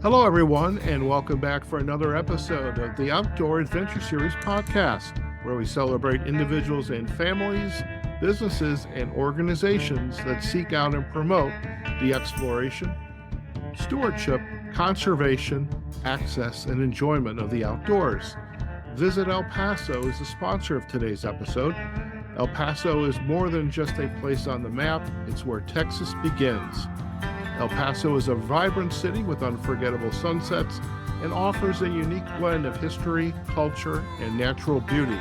Hello, everyone, and welcome back for another episode of the Outdoor Adventure Series podcast, where we celebrate individuals and families, businesses, and organizations that seek out and promote the exploration, stewardship, conservation, access, and enjoyment of the outdoors. Visit El Paso is the sponsor of today's episode. El Paso is more than just a place on the map, it's where Texas begins. El Paso is a vibrant city with unforgettable sunsets and offers a unique blend of history, culture, and natural beauty.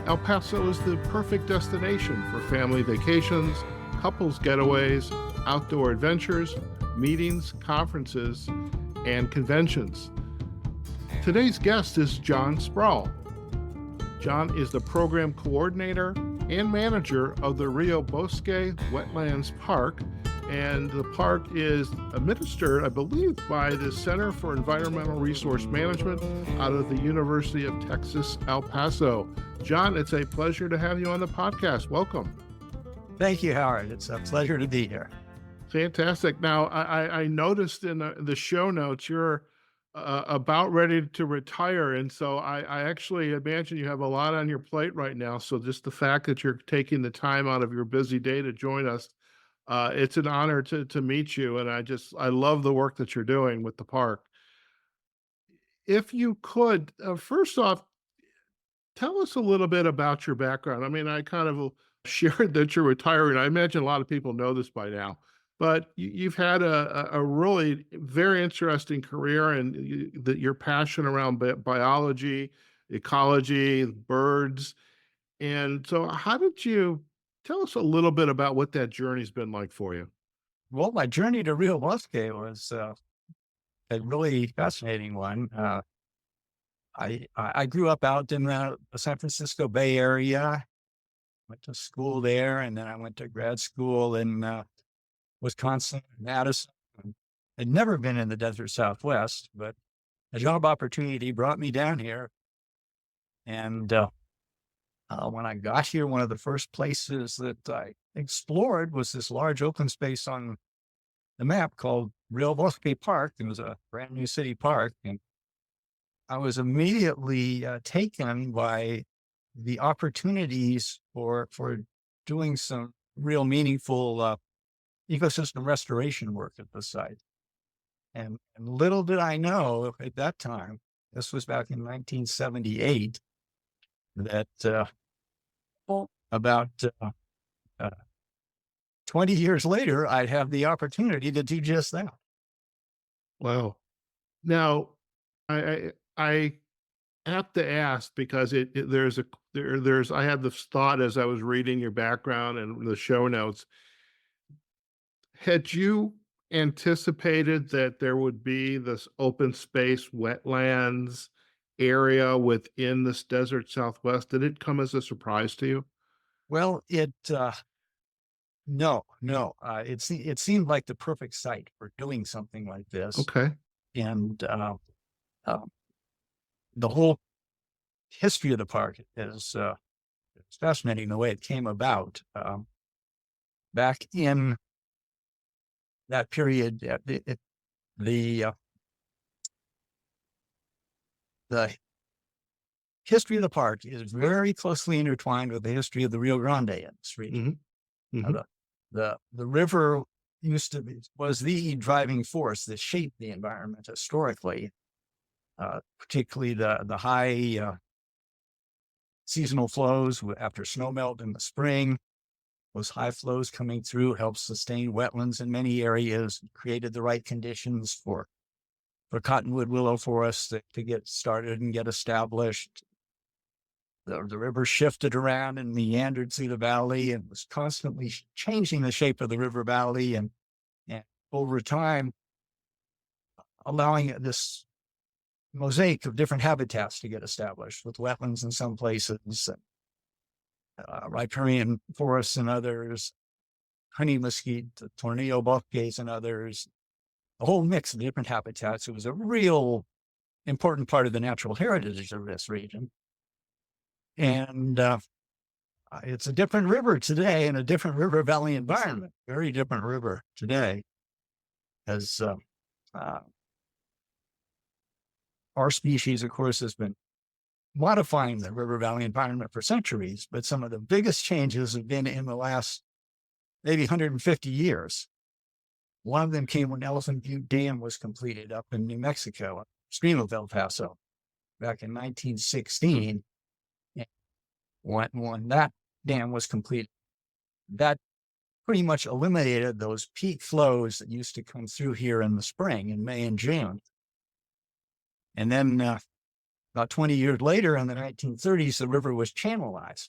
El Paso is the perfect destination for family vacations, couples getaways, outdoor adventures, meetings, conferences, and conventions. Today's guest is John Sproul. John is the program coordinator and manager of the Rio Bosque Wetlands Park, and the park is administered, I believe, by the Center for Environmental Resource Management out of the University of Texas, El Paso. John, it's a pleasure to have you on the podcast. Welcome. Thank you, Howard. It's a pleasure to be here. Fantastic. Now, I noticed in the show notes you're about ready to retire, and so I actually imagine you have a lot on your plate right now. So just the fact that you're taking the time out of your busy day to join us, it's an honor to meet you, and I love the work that you're doing with the park. If you could, first off, tell us a little bit about your background. I mean, I kind of shared that you're retiring. I imagine a lot of people know this by now, but you've had a really very interesting career, and that your passion around biology, ecology, birds. And so how did you tell us a little bit about what that journey's been like for you? Well, my journey to Rio Bosque was a really fascinating one. I grew up out in the San Francisco Bay Area, went to school there, and then I went to grad school in Wisconsin, Madison. I'd never been in the desert Southwest, but a job opportunity brought me down here. And when I got here, one of the first places that I explored was this large open space on the map called Rio Bosque Park. It was a brand new city park, and I was immediately taken by the opportunities for doing some real meaningful ecosystem restoration work at the site. And little did I know at that time, this was back in 1978, that about 20 years later, I'd have the opportunity to do just that. Wow. Now, I have to ask because there's I had this thought as I was reading your background and the show notes. Had you anticipated that there would be this open space wetlands area within this desert Southwest? Did it come as a surprise to you? Well, no. It seemed like the perfect site for doing something like this. Okay. And the whole history of the park is it's fascinating the way it came about. Back in that period, the history of the park is very closely intertwined with the history of the Rio Grande in this region. Mm-hmm. The river was the driving force that shaped the environment historically, particularly the high seasonal flows after snowmelt in the spring. Those high flows coming through helped sustain wetlands in many areas, created the right conditions for cottonwood willow forests to get started and get established. The river shifted around and meandered through the valley and was constantly changing the shape of the river valley, and over time allowing this mosaic of different habitats to get established, with wetlands in some places, riparian forests and others, honey mesquite, tornillo bosques and others, a whole mix of different habitats. It was a real important part of the natural heritage of this region. And it's a different river today, and a different river valley environment, very different river today. As our species, of course, has been modifying the river valley environment for centuries, but some of the biggest changes have been in the last maybe 150 years. One of them came when Elephant Butte Dam was completed up in New Mexico, upstream of El Paso, back in 1916. When that dam was completed, that pretty much eliminated those peak flows that used to come through here in the spring, in May and June. And then about 20 years later, in the 1930s, the river was channelized.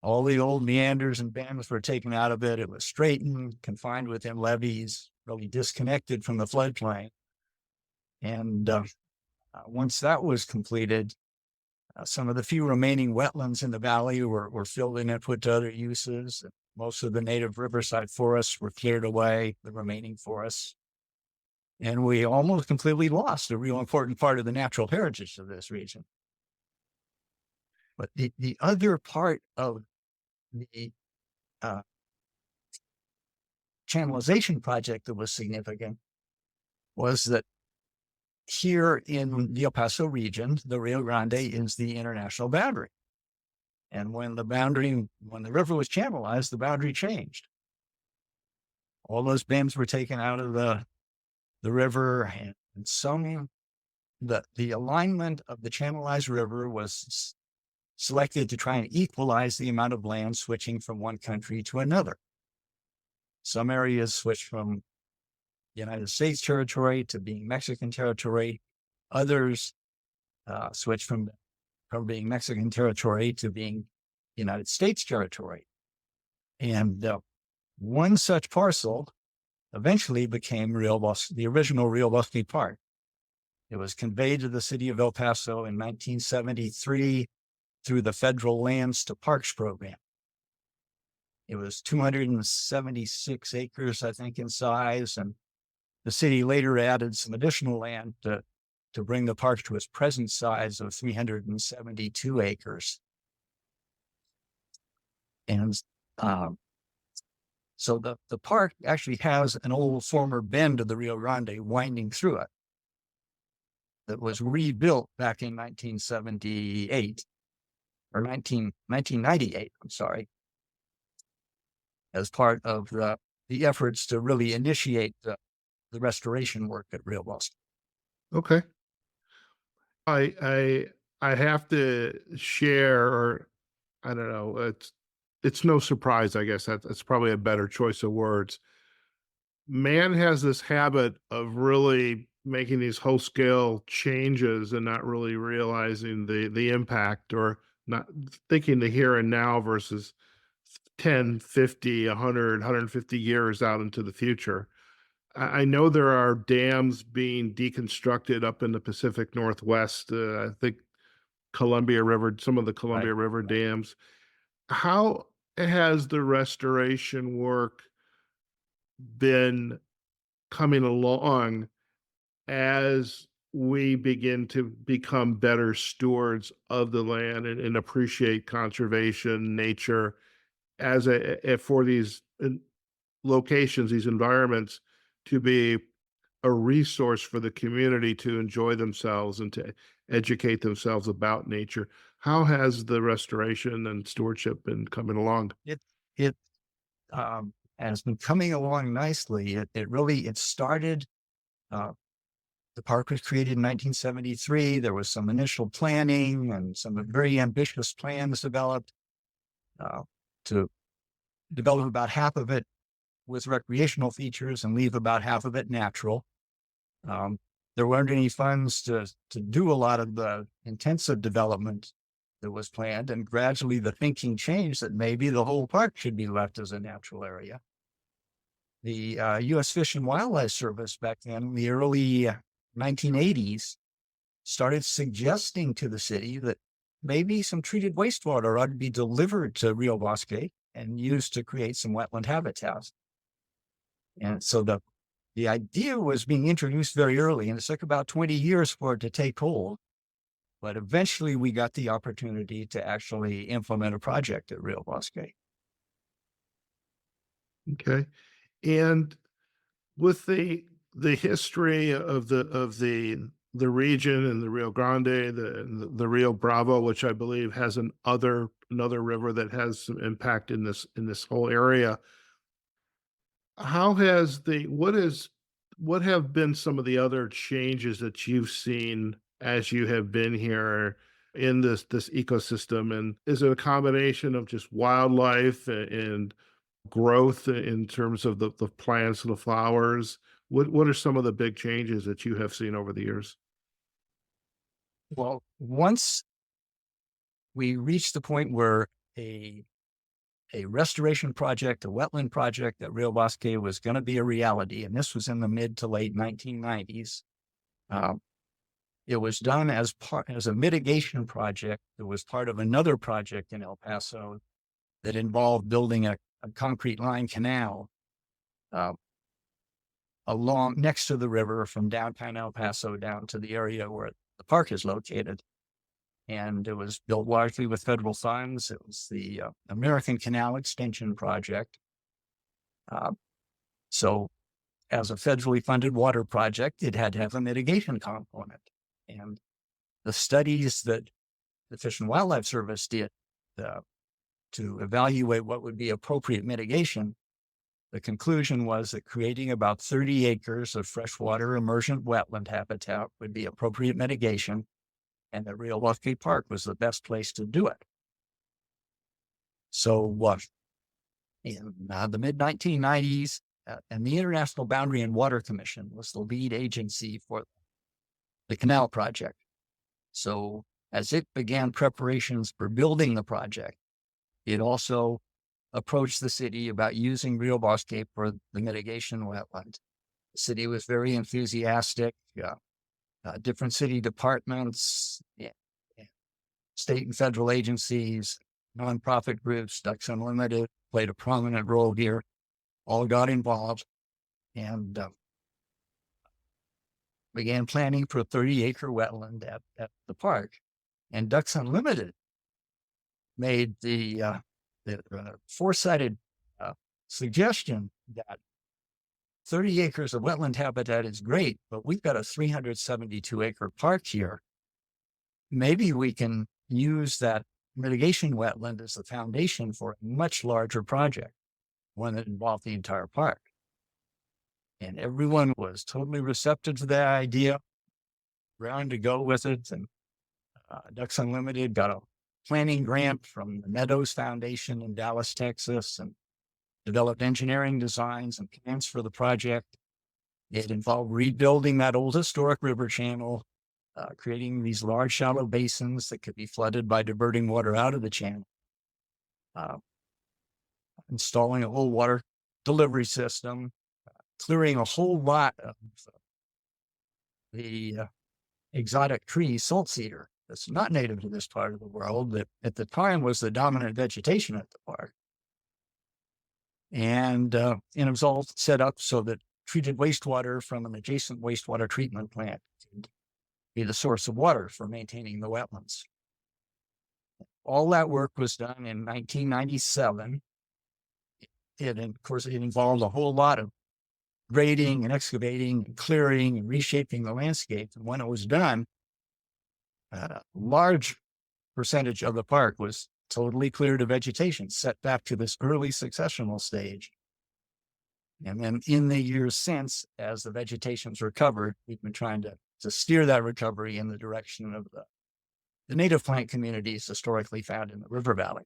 All the old meanders and bends were taken out of it. It was straightened, confined within levees, really disconnected from the floodplain. And once that was completed, some of the few remaining wetlands in the valley were filled in and put to other uses. Most of the native riverside forests were cleared away, the remaining forests. And we almost completely lost a real important part of the natural heritage of this region. But the other part of the channelization project that was significant was that here in the El Paso region, the Rio Grande is the international boundary. And when the river was channelized, the boundary changed. All those dams were taken out of the river, and the alignment of the channelized river was selected to try and equalize the amount of land switching from one country to another. Some areas switched from United States territory to being Mexican territory. Others switched from being Mexican territory to being United States territory. And one such parcel eventually became the original Rio Bosque Park. It was conveyed to the city of El Paso in 1973 through the Federal Lands to Parks program. It was 276 acres, I think, in size, and the city later added some additional land to bring the park to its present size of 372 acres. And so the park actually has an old former bend of the Rio Grande winding through it that was rebuilt back in 1978, or 1998, I'm sorry, as part of the efforts to really initiate the restoration work at Rio Bosque. Okay. I have to share, or I don't know, it's no surprise, I guess that's probably a better choice of words. Man has this habit of really making these whole scale changes and not really realizing the impact, or not thinking the here and now versus 10, 50, 100, 150 years out into the future. I know there are dams being deconstructed up in the Pacific Northwest. I think Columbia River, some of the Columbia River dams. How has the restoration work been coming along as we begin to become better stewards of the land and appreciate conservation, nature, as for these locations, these environments, to be a resource for the community to enjoy themselves and to educate themselves about nature? How has the restoration and stewardship been coming along? It has been coming along nicely. It started. The park was created in 1973. There was some initial planning and some very ambitious plans developed to develop about half of it with recreational features and leave about half of it natural. There weren't any funds to do a lot of the intensive development that was planned, and gradually the thinking changed that maybe the whole park should be left as a natural area. The U.S. Fish and Wildlife Service back then, in the early 1980s, started suggesting to the city that maybe some treated wastewater ought to be delivered to Rio Bosque and used to create some wetland habitats. And so the idea was being introduced very early, and it took about 20 years for it to take hold. But eventually we got the opportunity to actually implement a project at Rio Bosque. Okay. And with the history of the the region and the Rio Grande, the Rio Bravo, which I believe has another river that has some impact in this whole area. How has the what have been some of the other changes that you've seen as you have been here in this ecosystem? And is it a combination of just wildlife and growth in terms of the plants and the flowers? What are some of the big changes that you have seen over the years? Well, once we reached the point where a restoration project, a wetland project at Rio Bosque was going to be a reality, and this was in the mid to late 1990s. It was done as a mitigation project that was part of another project in El Paso that involved building a concrete line canal along next to the river from downtown El Paso down to the area where the park is located. And it was built largely with federal funds. It was the American Canal Extension Project. So as a federally funded water project, it had to have a mitigation component. And the studies that the Fish and Wildlife Service did to evaluate what would be appropriate mitigation, the conclusion was that creating about 30 acres of freshwater emergent wetland habitat would be appropriate mitigation, and that Rio Bosque Park was the best place to do it. So in the mid-1990s, and the International Boundary and Water Commission was the lead agency for the canal project. So as it began preparations for building the project, it also approached the city about using Rio Bosque for the mitigation wetland. The city was very enthusiastic. Different city departments, state and federal agencies, nonprofit groups, Ducks Unlimited played a prominent role here, all got involved and began planning for a 30-acre wetland at the park. And Ducks Unlimited made the foresighted suggestion that 30 acres of wetland habitat is great, but we've got a 372-acre park here. Maybe we can use that mitigation wetland as the foundation for a much larger project, one that involved the entire park. And everyone was totally receptive to that idea, round to go with it. And Ducks Unlimited got a planning grant from the Meadows Foundation in Dallas, Texas, and developed engineering designs and plans for the project. It involved rebuilding that old historic river channel, creating these large shallow basins that could be flooded by diverting water out of the channel, installing a whole water delivery system, clearing a whole lot of the exotic tree salt cedar that's not native to this part of the world, that at the time was the dominant vegetation at the park. And it was all set up so that treated wastewater from an adjacent wastewater treatment plant could be the source of water for maintaining the wetlands. All that work was done in 1997. Of course, it involved a whole lot of grading and excavating and clearing and reshaping the landscape. And when it was done, a large percentage of the park was totally cleared of vegetation, set back to this early successional stage. And then in the years since, as the vegetation's recovered, we've been trying to steer that recovery in the direction of the native plant communities historically found in the river valley.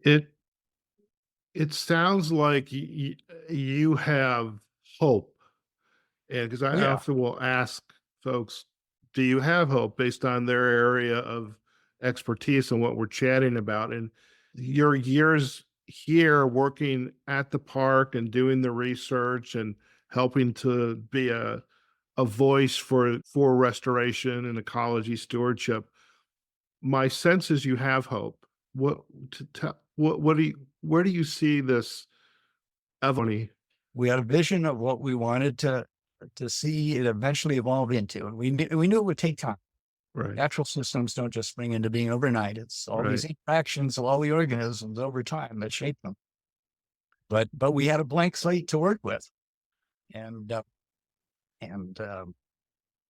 It sounds like you have hope. And because I often will ask folks, do you have hope based on their area of expertise and what we're chatting about? And your years here working at the park and doing the research and helping to be a voice for restoration and ecology stewardship, my sense is you have hope. Where do you see this evolution? We had a vision of what we wanted to see it eventually evolve into, and we knew it would take time. Right. Natural systems don't just spring into being overnight. It's all these interactions of all the organisms over time that shape them. But we had a blank slate to work with, and And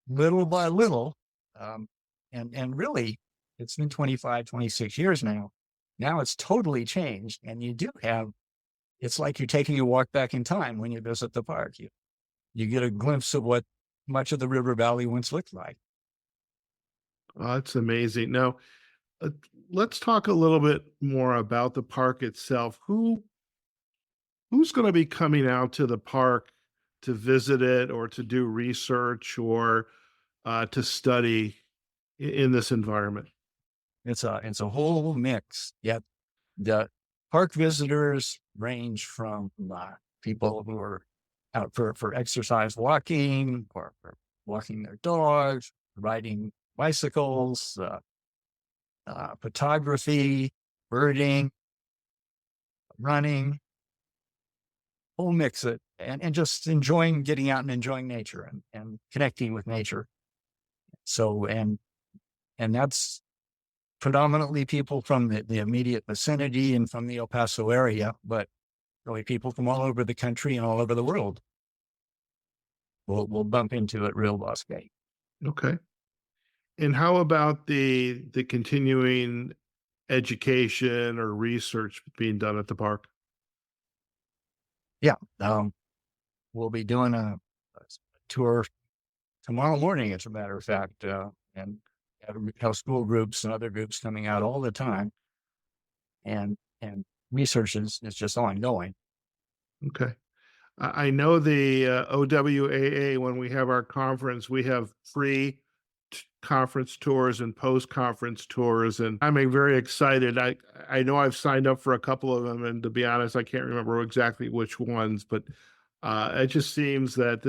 little by little, um, and really, it's been 25, 26 years now. Now it's totally changed. And you do have, it's like you're taking a walk back in time when you visit the park. You get a glimpse of what much of the river valley once looked like. Oh, that's amazing. Now, uh, let's talk a little bit more about the park itself. Who's going to be coming out to the park to visit it or to do research or to study in this environment? It's a whole mix. Yet the park visitors range from people who are out for exercise walking, or for walking their dogs, riding bicycles, photography, birding, running, whole mix it, and just enjoying getting out and enjoying nature and connecting with nature. So, and that's predominantly people from the immediate vicinity and from the El Paso area, but really people from all over the country and all over the world will bump into at Rio Bosque. Okay. And how about the continuing education or research being done at the park? Yeah. We'll be doing a tour tomorrow morning, as a matter of fact, and have school groups and other groups coming out all the time. And research is just ongoing. Okay. I know the OWAA, when we have our conference, we have free conference tours and post-conference tours, and I'm very excited. I know I've signed up for a couple of them, and to be honest, I can't remember exactly which ones, but it just seems that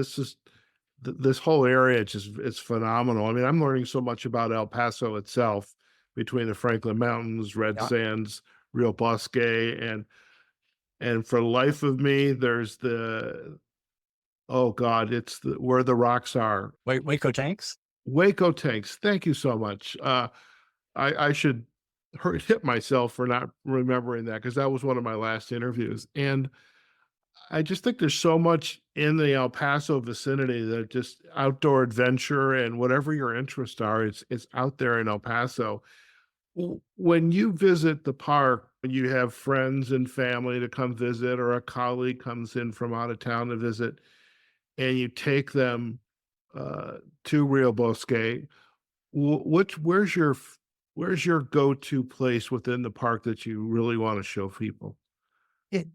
this whole area just it's phenomenal. I mean, I'm learning so much about El Paso itself between the Franklin Mountains, Red Yeah. Sands, Rio Bosque, and for the life of me, there's oh God, it's where the rocks are. Waco tanks. Waco tanks. Thank you so much. I should hit myself for not remembering that because that was one of my last interviews. And I just think there's so much in the El Paso vicinity that just outdoor adventure and whatever your interests are, it's out there in El Paso. When you visit the park, when you have friends and family to come visit, or a colleague comes in from out of town to visit, and you take them to Rio Bosque, where's your go-to place within the park that you really want to show people? It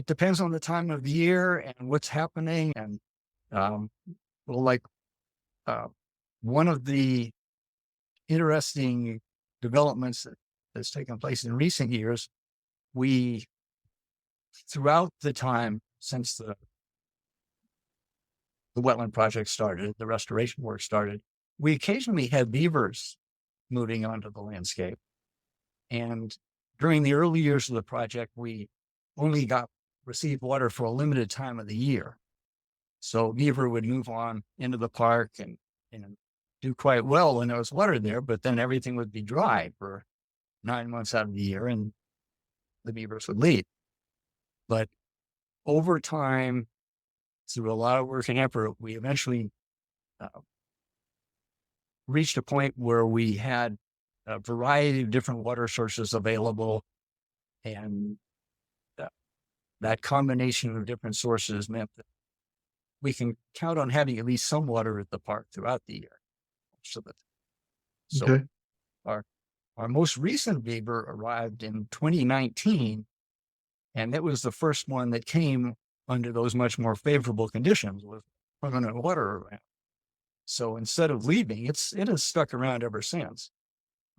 depends on the time of year and what's happening. And um, well, like uh, one of the interesting developments that's taken place in recent years, we throughout the time since the wetland project started, the restoration work started, we occasionally had beavers moving onto the landscape. And during the early years of the project, we only received water for a limited time of the year. So beaver would move on into the park and do quite well when there was water there, but then everything would be dry for 9 months out of the year and the beavers would leave. But over time, through a lot of work and effort, we eventually reached a point where we had a variety of different water sources available. And that combination of different sources meant that we can count on having at least some water at the park throughout the year. So Okay. our most recent beaver arrived in 2019, and that was the first one that came under those much more favorable conditions with permanent water around. So instead of leaving, it has stuck around ever since.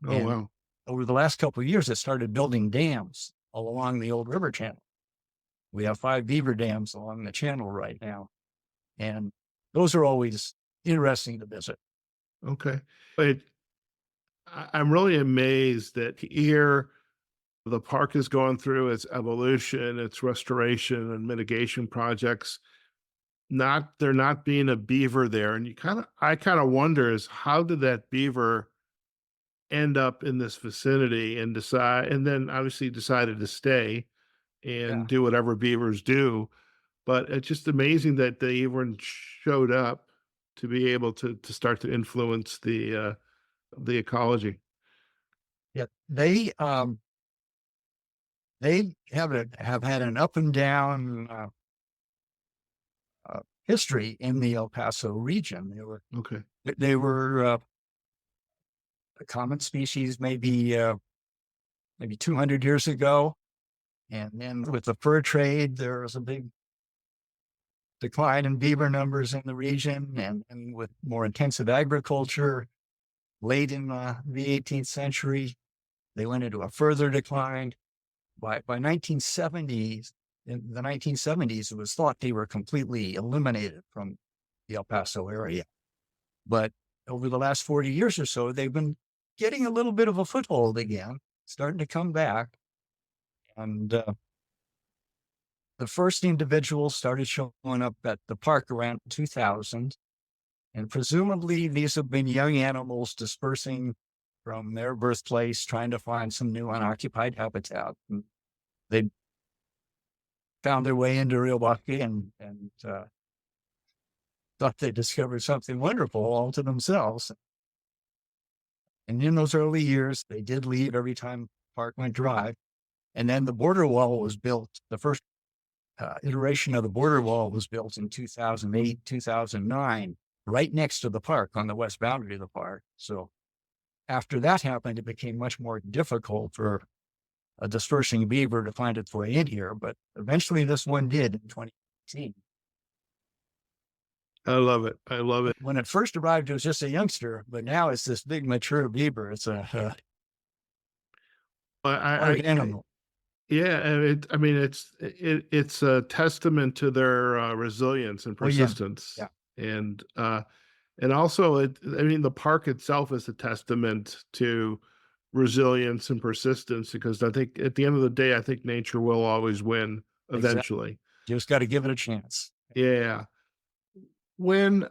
Oh, And wow. over the last couple of years, it started building dams all along the old river channel. We have 5 beaver dams along the channel right now, and those are always interesting to visit. Okay. I'm really amazed that here the park is going through its evolution, its restoration and mitigation projects. There not being a beaver there. And I kind of wonder is how did that beaver end up in this vicinity and then obviously decided to stay Yeah. and do whatever beavers do. But it's just amazing that they even showed up to be able to start to influence the ecology. Yeah, they have had an up and down history in the El Paso region. Okay. They were a common species maybe 200 years ago, and then with the fur trade, there was a big decline in beaver numbers in the region, and with more intensive agriculture late in the 18th century, they went into a further decline. By 1970s, in the 1970s, it was thought they were completely eliminated from the El Paso area. But over the last 40 years or so, they've been getting a little bit of a foothold again, starting to come back. And the first individuals started showing up at the park around 2000. And presumably these have been young animals dispersing from their birthplace, trying to find some new unoccupied habitat. And they found their way into Rio Bosque and thought they discovered something wonderful all to themselves. And in those early years, they did leave every time the park went dry. And then the border wall was built. The first iteration of the border wall was built in 2008, 2009, right next to the park on the west boundary of the park. So after that happened, it became much more difficult for a dispersing beaver to find its way in here. But eventually this one did in 2018. I love it. I love it. When it first arrived, it was just a youngster, but now it's this big mature beaver. It's a large animal. Yeah, and I mean, it's a testament to their resilience and persistence. Yeah. And also, I mean, the park itself is a testament to resilience and persistence, because I think at the end of the day, I think nature will always win eventually. Exactly. You just got to give it a chance. Yeah. When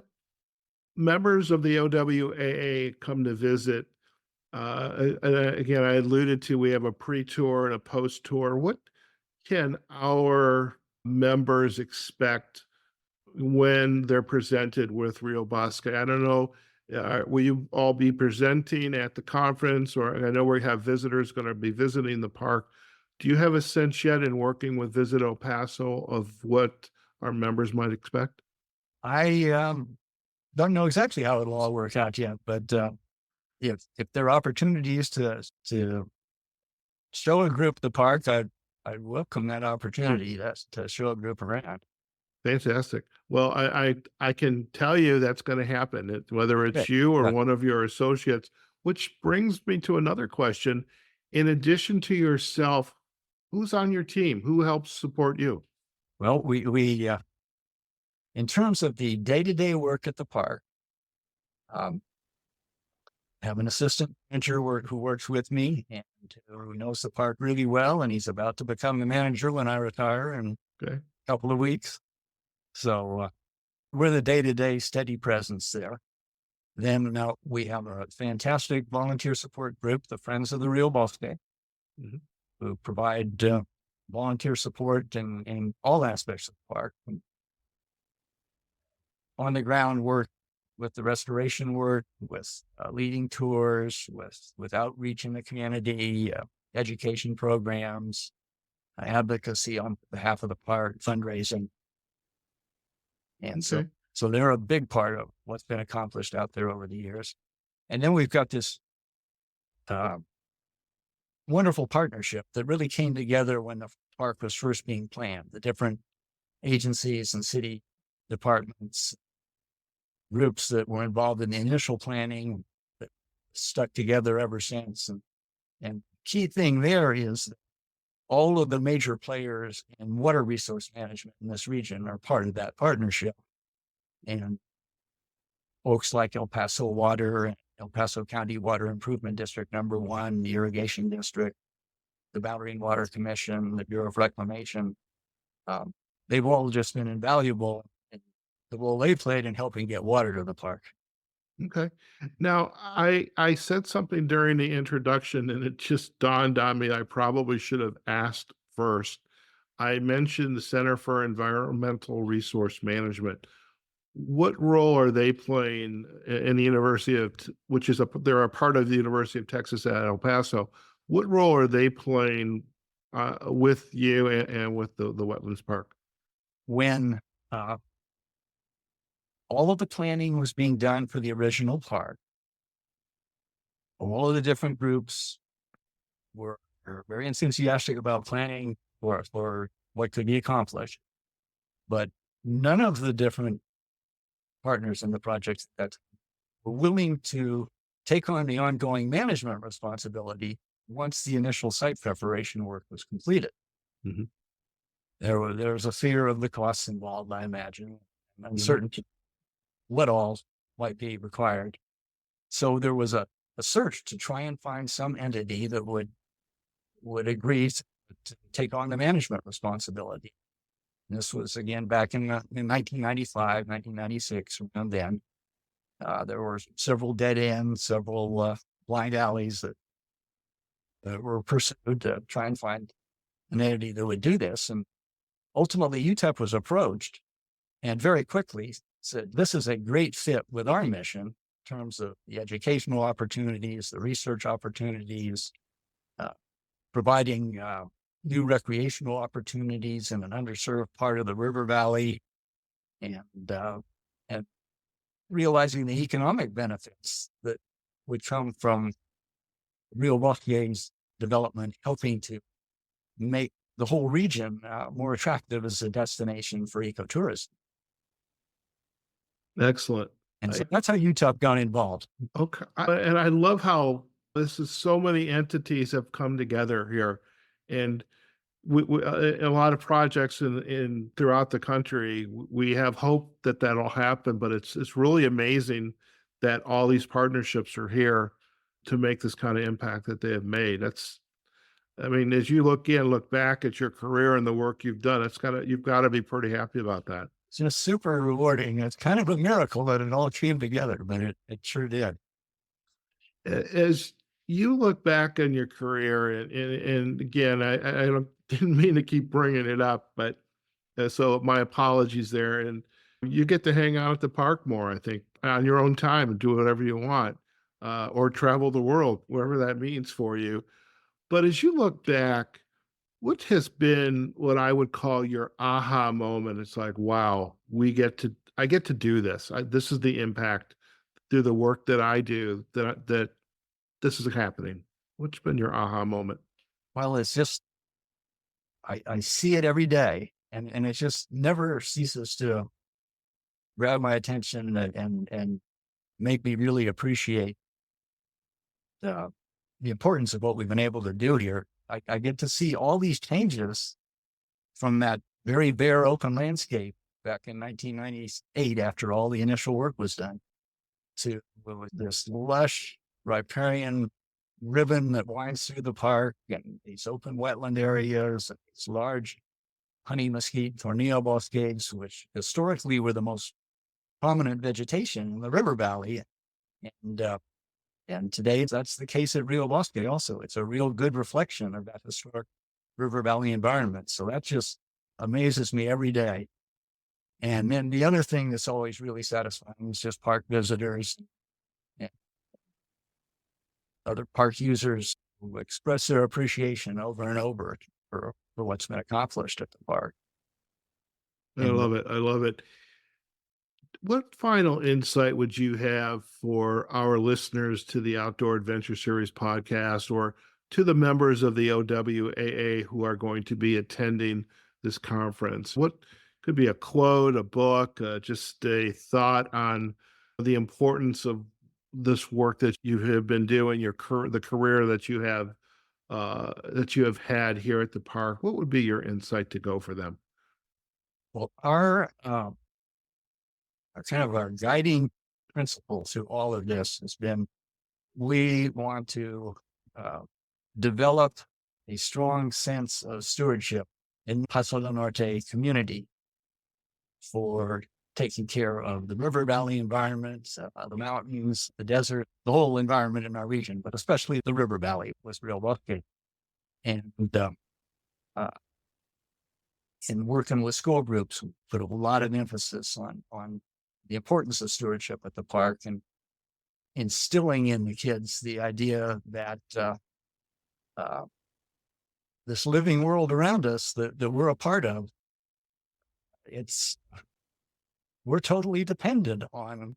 members of the OWAA come to visit, again, I alluded to, we have a pre-tour and a post-tour. What can our members expect when they're presented with Rio Bosque? I don't know, will you all be presenting at the conference? Or I know we have visitors going to be visiting the park. Do you have a sense yet, in working with Visit El Paso, of what our members might expect? I don't know exactly how it'll all work out yet, but if there are opportunities to show a group the park, I'd welcome that opportunity to show a group around. Fantastic. Well, I can tell you that's going to happen, whether it's you or one of your associates, which brings me to another question. In addition to yourself, who's on your team? Who helps support you? Well, we in terms of the day-to-day work at the park, have an assistant manager who works with me and who knows the park really well, and he's about to become the manager when I retire in a couple of weeks. So we're the day-to-day steady presence there. Then now we have a fantastic volunteer support group, the Friends of the Rio Bosque, who provide volunteer support in all aspects of the park. On the ground work, with the restoration work, with leading tours, with outreach in the community, education programs, advocacy on behalf of the park, fundraising. And so they're a big part of what's been accomplished out there over the years. And then we've got this wonderful partnership that really came together when the park was first being planned. The different agencies and city departments, groups that were involved in the initial planning, that stuck together ever since. And key thing there is that all of the major players in water resource management in this region are part of that partnership. And folks like El Paso Water, El Paso County Water Improvement District number 1, the Irrigation District, the Boundary and Water Commission, the Bureau of Reclamation, they've all just been invaluable in the role they played in helping get water to the park. Okay. Now, I said something during the introduction, and it just dawned on me, I probably should have asked first. I mentioned the Center for Environmental Resource Management. what role are they playing in the University of, which is they're a part of the University of Texas at El Paso? What role are they playing with you and with the Wetlands Park? When uh, all of the planning was being done for the original park, all of the different groups were very enthusiastic about planning for what could be accomplished, but none of the different partners in the project that were willing to take on the ongoing management responsibility once the initial site preparation work was completed. Mm-hmm. There was a fear of the costs involved, I imagine, and uncertainty what all might be required. So there was a search to try and find some entity that would agree to take on the management responsibility. And this was again back in 1995, 1996, around then. There were several dead ends, several blind alleys that were pursued to try and find an entity that would do this. And ultimately, UTEP was approached and very quickly said, this is a great fit with our mission in terms of the educational opportunities, the research opportunities, providing new recreational opportunities in an underserved part of the river valley, and realizing the economic benefits that would come from Rio Bosque's development, helping to make the whole region more attractive as a destination for ecotourism. Excellent. And so that's how UTEP got involved. Okay. And I love how this is so many entities have come together here. And a lot of projects in throughout the country, we have hope that that'll happen, but it's really amazing that all these partnerships are here to make this kind of impact that they have made. I mean, as you look back at your career and the work you've done, you've got to be pretty happy about that. It's just super rewarding. It's kind of a miracle that it all came together, but it sure did. As you look back on your career, and again, didn't mean to keep bringing it up, but so my apologies there. And you get to hang out at the park more, I think, on your own time and do whatever you want, or travel the world, wherever that means for you. But as you look back, what has been what I would call your aha moment? It's like, wow, I get to do this. This is the impact through the work that I do that this is happening. What's been your aha moment? Well, it's just, I see it every day, and it just never ceases to grab my attention and make me really appreciate the importance of what we've been able to do here. I get to see all these changes from that very bare open landscape back in 1998 after all the initial work was done to this lush riparian ribbon that winds through the park and these open wetland areas, and these large honey mesquite tornillo bosques, which historically were the most prominent vegetation in the river valley. And today that's the case at Rio Bosque also. It's a real good reflection of that historic river valley environment. So that just amazes me every day. And then the other thing that's always really satisfying is just park visitors and other park users who express their appreciation over and over for what's been accomplished at the park. I love it. I love it. What final insight would you have for our listeners to the Outdoor Adventure Series podcast, or to the members of the OWAA who are going to be attending this conference? What could be a quote, a book, just a thought on the importance of this work that you have been doing, the career that you have had here at the park? What would be your insight to go for them? Well, our kind of our guiding principle through all of this has been, we want to develop a strong sense of stewardship in Paso del Norte community for taking care of the river valley environment, the mountains, the desert, the whole environment in our region, but especially the river valley with Rio Bosque. And in working with school groups, we put a lot of emphasis on the importance of stewardship at the park and instilling in the kids the idea that uh, this living world around us that we're a part of, we're totally dependent on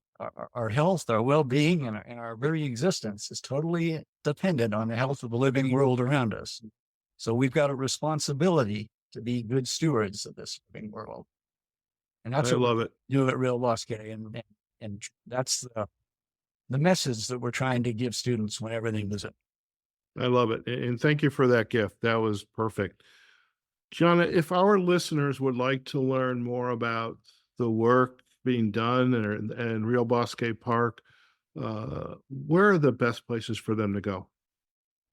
our health, our well-being, and our very existence is totally dependent on the health of the living world around us. So we've got a responsibility to be good stewards of this living world. And that's I what love we it. do at Rio Bosque. And that's the message that we're trying to give students whenever they visit. I love it. And thank you for that gift. That was perfect. John, if our listeners would like to learn more about the work being done and Rio Bosque Park, where are the best places for them to go?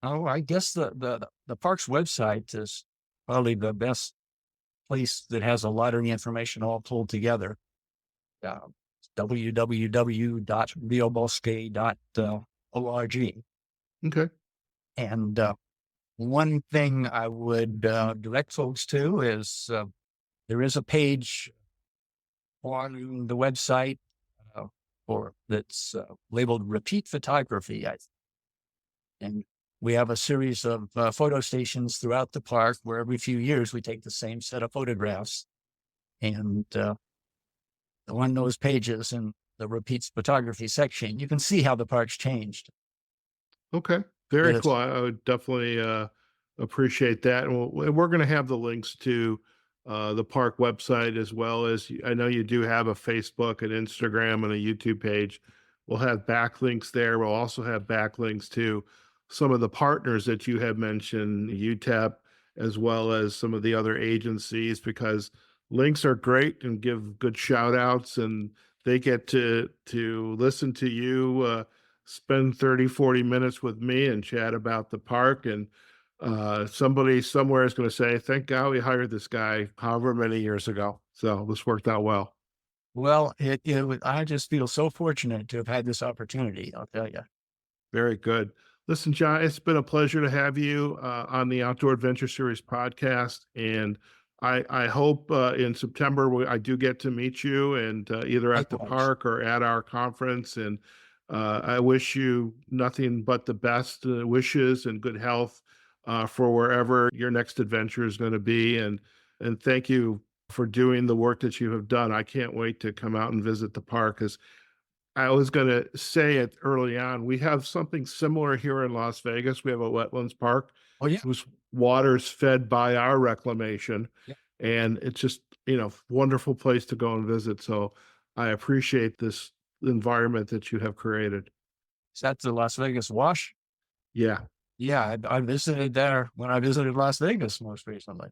Oh, I guess the park's website is probably the best place that has a lot of the information all pulled together. www.riobosque.org. Okay. And one thing I would direct folks to is there is a page on the website that's labeled Repeat Photography. And we have a series of photo stations throughout the park where every few years we take the same set of photographs. And on those pages in the Repeat Photography section, you can see how the park's changed. Okay. Very Yes. cool. I would definitely appreciate that. And we're going to have the links to the park website, as well as I know you do have a Facebook and Instagram and a YouTube page. We'll have backlinks there. We'll also have backlinks to some of the partners that you have mentioned, UTEP, as well as some of the other agencies, because links are great and give good shout outs, and they get to listen to you spend 30, 40 minutes with me and chat about the park. And somebody somewhere is going to say, thank God we hired this guy however many years ago. So this worked out well. Well, I just feel so fortunate to have had this opportunity, I'll tell you. Very good. Listen, John, it's been a pleasure to have you on the Outdoor Adventure Series podcast. And I hope in September I do get to meet you, and either at the Likewise. park or at our conference. And I wish you nothing but the best wishes and good health for wherever your next adventure is going to be. And thank you for doing the work that you have done. I can't wait to come out and visit the park, because I was going to say it early on. We have something similar here in Las Vegas. We have a wetlands park Oh, yeah. whose water's fed by our reclamation. Yeah. And it's just, wonderful place to go and visit. So I appreciate this environment that you have created. Is that the Las Vegas Wash? Yeah, Yeah, I visited there when I visited Las Vegas most recently.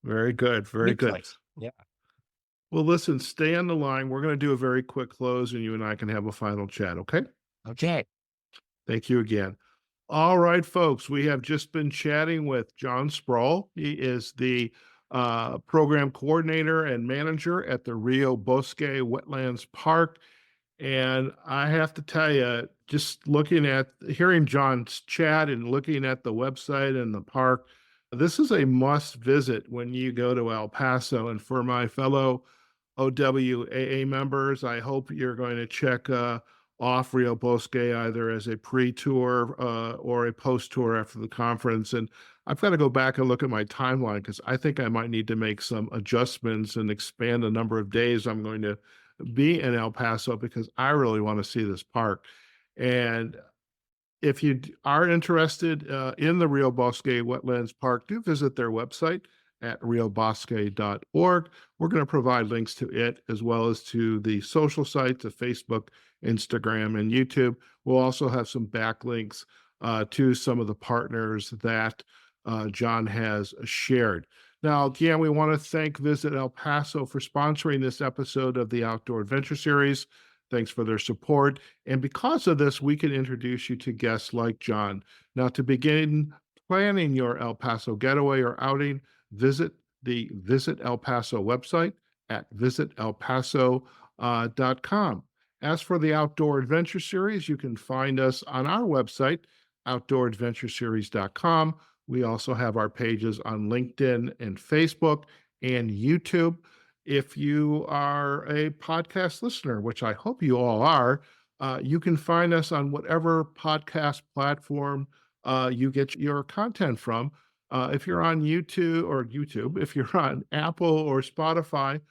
very good. Very Neat good. place. Yeah. Well, listen, stay on the line. We're going to do a very quick close, and you and I can have a final chat. Okay. Okay. Thank you again. All right, folks, we have just been chatting with John Sproul. He is the program coordinator and manager at the Rio Bosque Wetlands Park. And I have to tell you, just hearing John's chat and looking at the website and the park, this is a must visit when you go to El Paso. And for my fellow OWAA members, I hope you're going to check off Rio Bosque either as a pre-tour or a post-tour after the conference. And I've got to go back and look at my timeline, because I think I might need to make some adjustments and expand the number of days I'm going to be in El Paso, because I really want to see this park. And if you are interested in the Rio Bosque Wetlands Park, do visit their website at riobosque.org. We're going to provide links to it, as well as to the social sites of Facebook, Instagram, and YouTube. We'll also have some backlinks to some of the partners that John has shared. Now, again, we want to thank Visit El Paso for sponsoring this episode of the Outdoor Adventure Series. Thanks for their support. And because of this, we can introduce you to guests like John. Now, to begin planning your El Paso getaway or outing, visit the Visit El Paso website at visitelpaso.com. As for the Outdoor Adventure Series, you can find us on our website, outdooradventureseries.com. We also have our pages on LinkedIn and Facebook and YouTube. If you are a podcast listener, which I hope you all are, you can find us on whatever podcast platform you get your content from. If you're on YouTube, if you're on Apple or Spotify,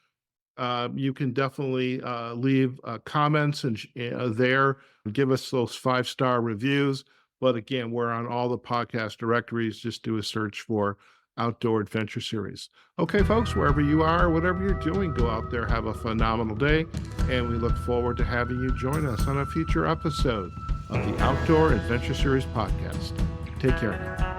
you can definitely leave comments and there, give us those 5-star reviews. But again, we're on all the podcast directories. Just do a search for Outdoor Adventure Series. Okay, folks, wherever you are, whatever you're doing, go out there, have a phenomenal day, and we look forward to having you join us on a future episode of the Outdoor Adventure Series podcast. Take care.